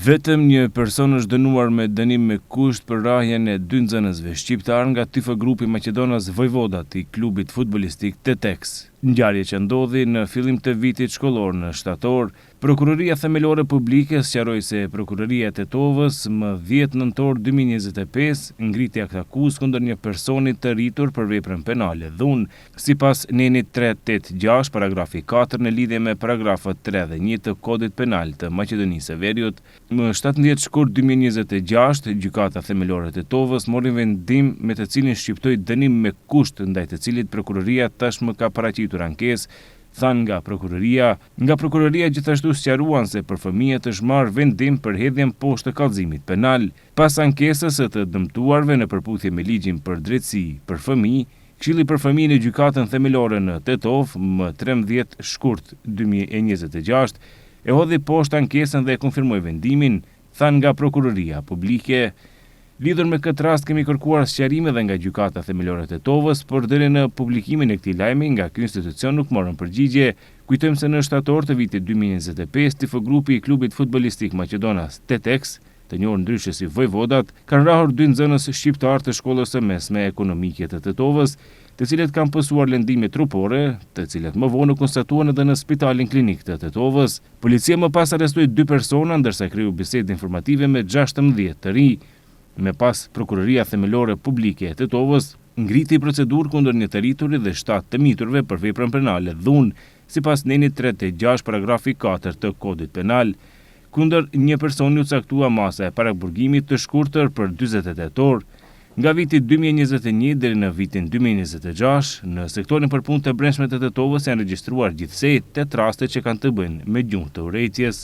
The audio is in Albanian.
Vetëm një person është dënuar me dënim me kusht për rrahjen e 2 nxënësve shqiptar nga Tyfë Grupi Maqedonas Vojvodat i klubit futbollistik Tetex. Ngjarje që ndodhi në fillim të vitit shkollor në shtator. Prokuroria Themelore Publike sqaroi se Prokuroria e Tetovës më 10 nëntor 2025 ngriti akt akuzë kundër një personi të rritur për veprën penale dhunë, sipas nenit 386 paragrafi 4 në lidhje me paragrafët 3 dhe 1 të Kodit Penal të Maqedonisë së Veriut. Më 17 shkurt 2026, Gjykata Themelore e Tetovës mori vendim me të cilin shqiptoi dënim me kusht ndaj të cilit prokuroria tashmë ka paraqitur ankesë, than nga prokuroria. Nga prokuroria gjithashtu sqaruan se për fëmijët është marrë vendim për hedhjen poshtë të kallëzimit penal. Pas ankesës së të dëmtuarve në përputhje me ligjin për drejtësi për fëmijë, Këshilli për Fëmijën e Gjykatën Themelore në Tetovë më 13 shkurt 2026 e hodhi poshtë ankesën dhe e konfirmoi vendimin, than nga prokuroria publike. Lidhur me këtë rast kemi kërkuar sqarime dhe nga Gjykata Themelore e Tetovës, por deri në publikimin e këtij lajmi nga ky institucion nuk morën përgjigje. Kujtojmë se në shtator të vitit 2025 Tyfë Grupi i klubit futbollistik Maqedonas Tetex, të njohur ndryshe si Vojvodat, kanë rrahur 2 nxënës shqiptar të shkollës së mesme ekonomike të Tetovës, të cilët kanë pësuar lëndime trupore, të cilët më vonë u konstatuan edhe në Spitalin Klinik të Tetovës. Policia më pas arrestoi 2 persona, ndërsa kriju bisedë informative me 16 të ri. Me pas Prokuroria Themelore Publike e Tetovës ngriti procedurë kundër një të rriturit dhe 7 të miturve për veprën penale dhunë, sipas nenit 386 paragrafi 4 të Kodit Penal. Kundër një personi u caktua masa e paraburgimit të shkurtër për 48 orë. Nga viti 2021 deri në vitin 2026, në sektorin për punë të brendshme të Tetovës janë regjistruar gjithsej 8 raste që kanë të bëjnë me gjuhë të urrejtjes.